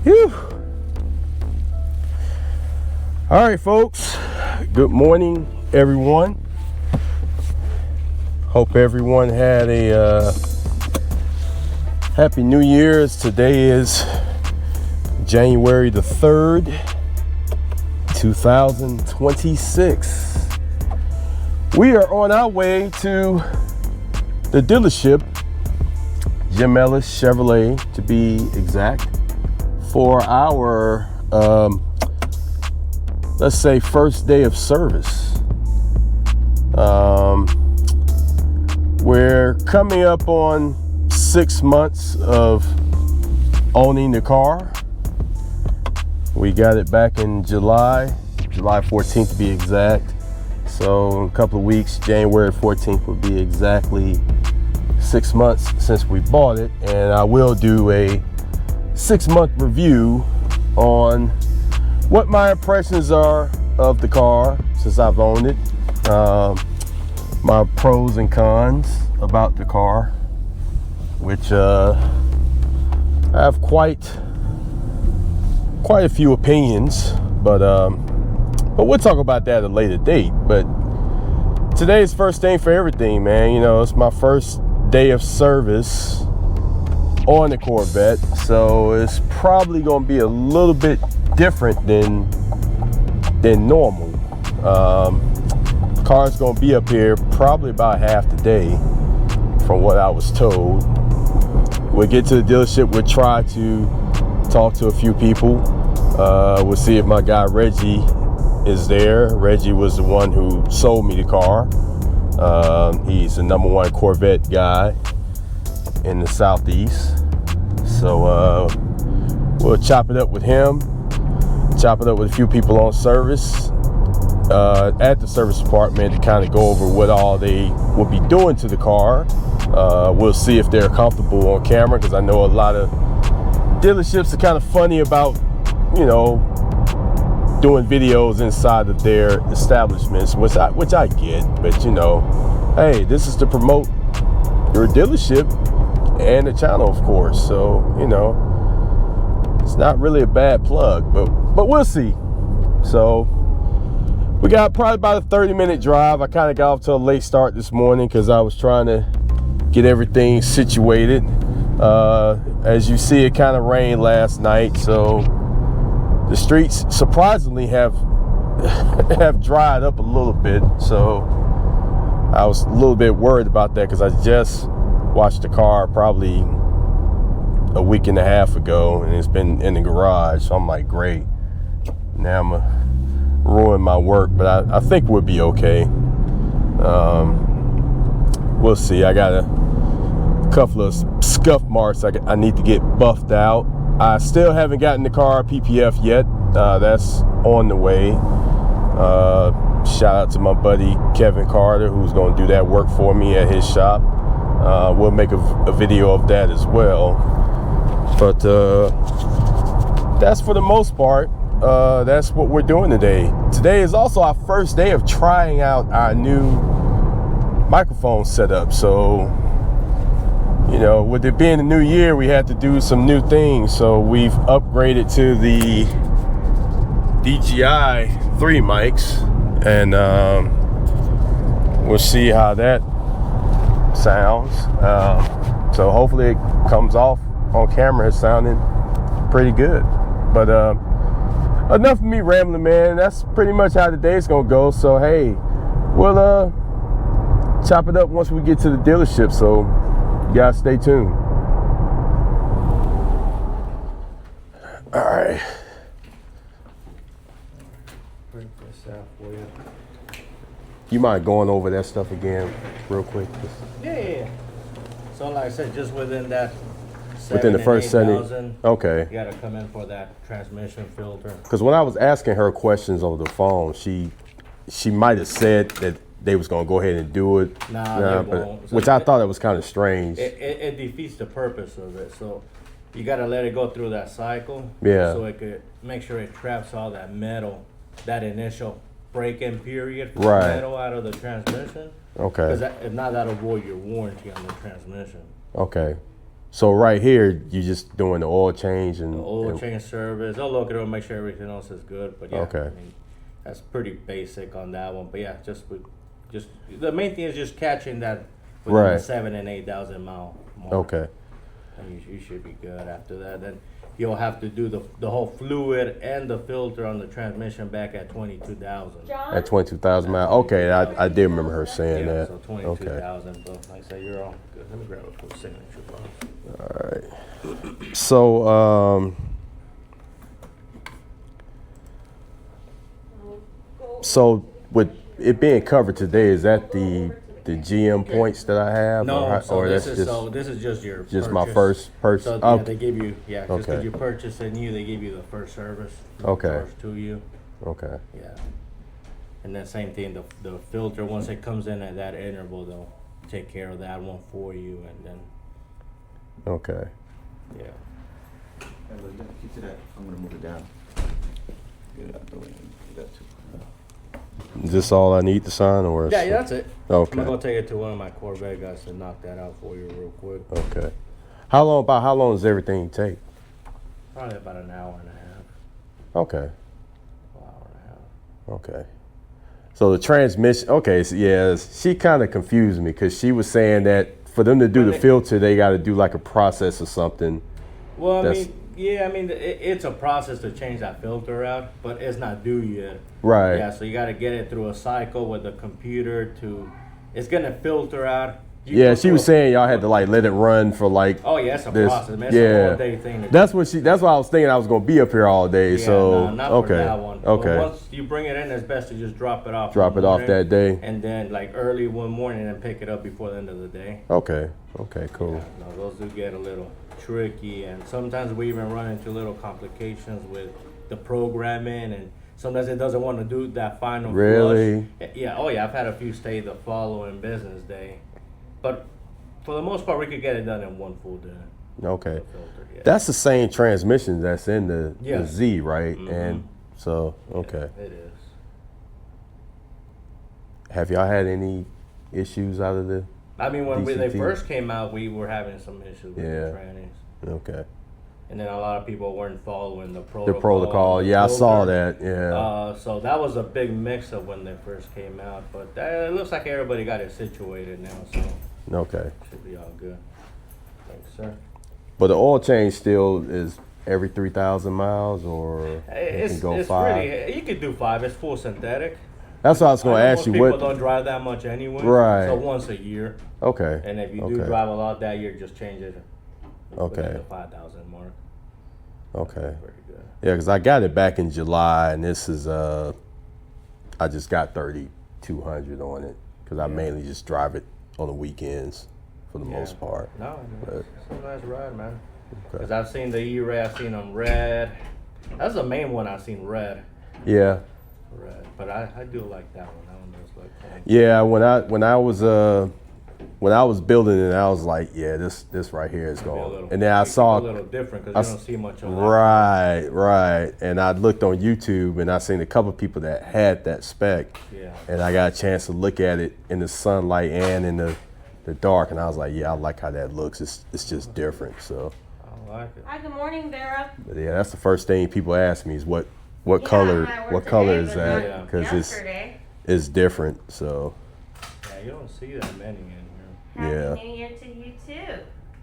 Whew. All right, folks. Good morning, everyone. Hope everyone had a happy New Year's. Today is January the 3rd, 2026. We are on our way to the dealership, Jim Ellis Chevrolet to be exact, for our let's say first day of service. We're coming up on 6 months of owning the car. We got it back in July 14th to be exact. So in a couple of weeks, January 14th will be exactly 6 months since we bought it, and I will do a 6-month review on what my impressions are of the car since I've owned it, my pros and cons about the car, which I have quite a few opinions, but we'll talk about that at a later date. But today is first thing for everything, man. You know, it's my first day of service on the Corvette, so it's probably going to be a little bit different than normal. Car's going to be up here probably about half the day from what I was told. We'll get to the dealership. We'll try to talk to a few people. We'll see if my guy Reggie is there. Reggie was the one who sold me the car. He's the #1 Corvette guy in the Southeast. So we'll chop it up with him, chop it up with a few people on service at the service department to kind of go over what all they will be doing to the car. We'll see if they're comfortable on camera, because I know a lot of dealerships are kind of funny about, you know, doing videos inside of their establishments, which I get, but you know, hey, this is to promote your dealership and the channel, of course. So, you know, it's not really a bad plug, but we'll see. So we got probably about a 30-minute drive. I kind of got off to a late start this morning because I was trying to get everything situated. As you see, it kind of rained last night, so the streets surprisingly have dried up a little bit. So I was a little bit worried about that because I just washed the car probably a week and a half ago, and it's been in the garage. So I'm like, great, now I'm gonna ruin my work, but I think we'll be okay. We'll see. I got a couple of scuff marks I need to get buffed out. I still haven't gotten the car PPF yet. That's on the way. Shout out to my buddy Kevin Carter, who's going to do that work for me at his shop. We'll make a video of that as well. But that's for the most part. That's what we're doing today. Today is also our first day of trying out our new microphone setup. So, you know, with it being the new year, we had to do some new things. So we've upgraded to the DJI 3 mics, and we'll see how that sounds. So hopefully it comes off on camera. It's sounding pretty good. But enough of me rambling, man. That's pretty much how the day's gonna go. So hey, we'll chop it up once we get to the dealership. So you guys stay tuned. All right. Bring this out for you. You mind going over that stuff again real quick? Yeah. So like I said, just within that Within the first setting? 8,000, Okay. you gotta come in for that transmission filter. Because when I was asking her questions over the phone, she might have said that they was gonna go ahead and do it. Nah, they won't. So which I thought that was kind of strange. It defeats the purpose of it. So you gotta let it go through that cycle. Yeah. So it could make sure it traps all that metal, that initial break-in period for Right. metal out of the transmission. Okay. Because if not, that'll void your warranty on the transmission. Okay. So right here, you're just doing the oil change and Oil change service. I'll look at it and make sure everything else is good. But yeah, Okay. I mean, that's pretty basic on that one. But yeah, just the main thing is just catching that within Right. the 7,000 and 8,000 mile mark. Okay. And you should be good after that. Then you'll have to do the whole fluid and the filter on the transmission back at 22,000. At 22,000 miles. Okay, I did remember her saying Yeah, that. so Okay. 22,000. But like I say, you're all good. Let me grab a quick signature box. All right. So so with it being covered today, is that the GM points that I have? No, or this that's is just your just my purchase. first purchase? So Oh, yeah, they give you just because Okay. you purchase a new, they give you the first service. Okay. Charge to you. okay. Yeah. And then same thing, the filter, once it comes in at that interval, they'll take care of that one for you, and then Okay. yeah. Get to that. I'm gonna move it down. Get it out the way. Get that too. Is this all I need to sign, or? is- Yeah, that's it. Okay. I'm gonna take it to one of my Corvette guys to knock that out for you real quick. Okay. How long does everything take? Probably about an hour and a half. Okay. An hour and a half. Okay. So the transmission. Okay. So yeah, she kind of confused me because she was saying that for them to do the filter, they got to do like a process or something. Well, I That's- mean, yeah, I mean, it's a process to change that filter out, but it's not due yet. Right. Yeah, so you got to get it through a cycle with the computer it's gonna filter out. You Yeah, go she through was a- saying y'all had to like let it run for like. Oh yeah, it's a this. process, man. It's Yeah. a whole day thing. That's why I was thinking I was gonna be up here all day. Yeah, so no, not okay. for that one. But Okay. once you bring it in, it's best to just drop it off. Drop in it the off morning, that day. and then like early one morning and pick it up before the end of the day. Okay. Okay. Cool. Yeah, no, those do get a little tricky, and sometimes we even run into little complications with the programming, and sometimes it doesn't want to do that final Really? flush. Yeah, oh yeah, I've had a few stay the following business day, but for the most part, we could get it done in one full day. Okay. The filter, yeah. That's the same transmission that's in the Yeah. Z, right? Mhm. And so okay. It is. Have y'all had any issues out of the? I mean, when they DCT? first came out, we were having some issues with Yeah. the trannies. Okay. And then a lot of people weren't following the The protocol. protocol. and the Yeah, I saw filter. that. Yeah. So that was a big mix-up when they first came out. But it looks like everybody got it situated now, so Okay. should be all good. Thanks, sir. But the oil change still is every 3,000 miles, or it It's, can go it's 5. really, you could do 5. It's full synthetic. That's what I was going to I know ask most you. people What? don't drive that much anyway. Right. So once a year. Okay. And if you do Okay. drive a lot that year, just change it. Okay. Within the 5,000 mark. Okay. Pretty good. Yeah, because I got it back in July, and this is I just got 3,200 on it because I mainly just drive it on the weekends for the Yeah. most part. No, But- it's a nice ride, man. Okay. Because I've seen the E-Ray, I've seen them red. That's the main one I've seen, red. Yeah. Red. But I do like that one. That one looks like fun. Yeah, when I was building it, I was like, yeah, this right here is Be a going. little- And then I it's saw a little different because you don't see much of that. right, and I looked on YouTube and I seen a couple people that had that spec, Yeah. and I got a chance to look at it in the sunlight and in the dark, and I was like, yeah, I like how that looks. It's just different. So, I like it. Hi, good morning, Vera. but yeah, that's the first thing people ask me is what Yeah, color I worked what color today, is but that? not Because yesterday. it's different. So Yeah, you don't see that many in here. Happy Yeah. New Year to you too.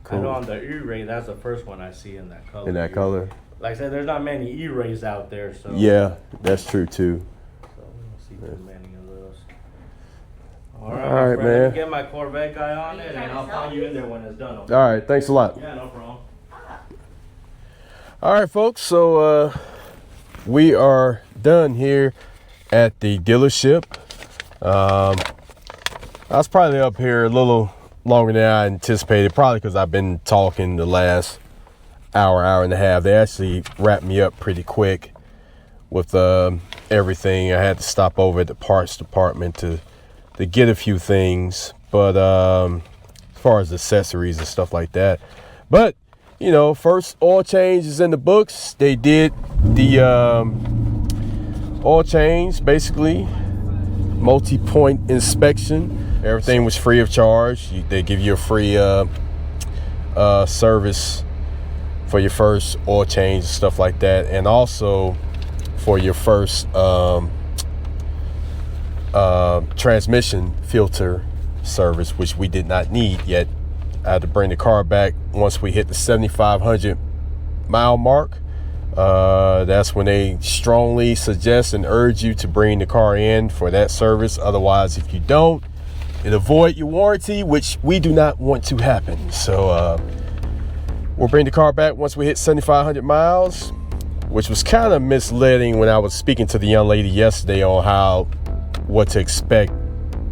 I know cool. on the E-Ray, that's the first one I see in that color. In that color, Like I said, there's not many E-Rays out there, so. yeah, that's true too. So we don't see too many of those. All right, All my right, friend, man. Let me get my Corvette guy on Are it, you and trying I'll to find sell you me? in there when it's done. Okay? All right, thanks a lot. Yeah, no problem. All right, folks. So we are done here at the dealership. I was probably up here a little longer than I anticipated, probably because I've been talking the last hour and a half. They actually wrapped me up pretty quick with everything. I had to stop over at the parts department to get a few things, but as far as accessories and stuff like that. But you know, first oil change is in the books. They did the oil change, basically multi-point inspection. Everything was free of charge. They give you a free service for your first oil change and stuff like that, and also for your first transmission filter service, which we did not need yet. I had to bring the car back once we hit the 7,500 mile mark. That's when they strongly suggest and urge you to bring the car in for that service. Otherwise, if you don't, it'll void your warranty, which we do not want to happen. So we'll bring the car back once we hit 7,500 miles, which was kind of misleading when I was speaking to the young lady yesterday on what to expect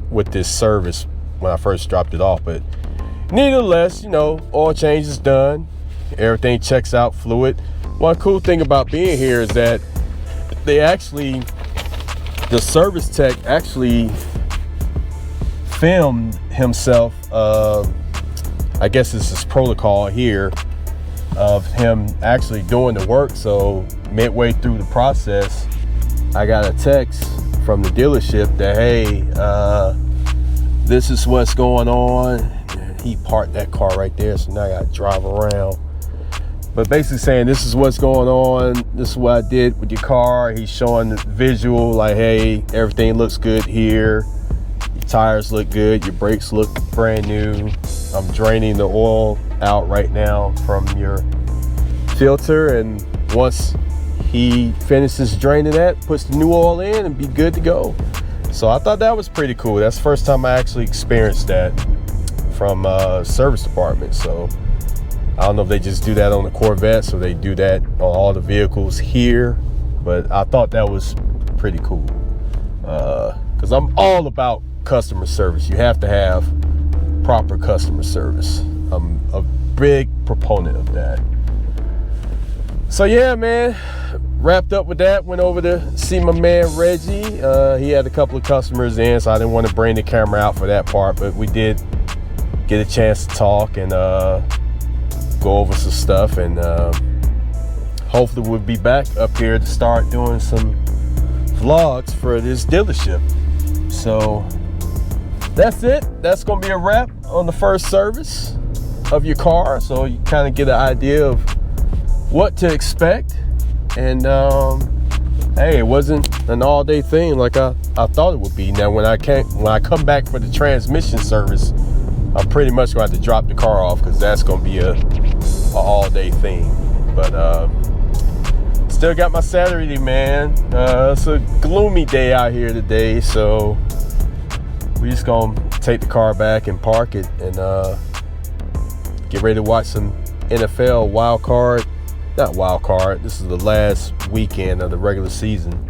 with this service when I first dropped it off. But nevertheless, you know, oil change is done. Everything checks out fluid. One cool thing about being here is that the service tech actually filmed himself. I guess this is protocol here of him actually doing the work. So midway through the process, I got a text from the dealership that, hey, this is what's going on. And he parked that car right there, so now I gotta drive around. But basically saying, this is what's going on, this is what I did with your car. He's showing the visual, like, hey, everything looks good here. Your tires look good, your brakes look brand new. I'm draining the oil out right now from your filter, and once he finishes draining that, puts the new oil in and be good to go. So I thought that was pretty cool. That's the first time I actually experienced that from service department. So I don't know if they just do that on the Corvette, so they do that on all the vehicles here, but I thought that was pretty cool, because I'm all about customer service. You have to have proper customer service. I'm a big proponent of that. So yeah, man, wrapped up with that. Went over to see my man Reggie. He had a couple of customers in, so I didn't want to bring the camera out for that part, but we did get a chance to talk and go over some stuff, and hopefully we'll be back up here to start doing some vlogs for this dealership. So that's it. That's gonna be a wrap on the first service of your car, so you kind of get an idea of what to expect. And hey, it wasn't an all-day thing like I thought it would be. Now when I come back for the transmission service, I'm pretty much going to have to drop the car off, because that's going to be a all-day thing. But still got my Saturday, man. It's a gloomy day out here today, so we just going to take the car back and park it and get ready to watch some NFL wild card. Not wild card. This is the last weekend of the regular season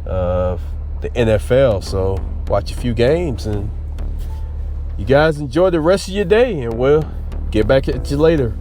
of the NFL, so watch a few games, and you guys enjoy the rest of your day, and we'll get back at you later.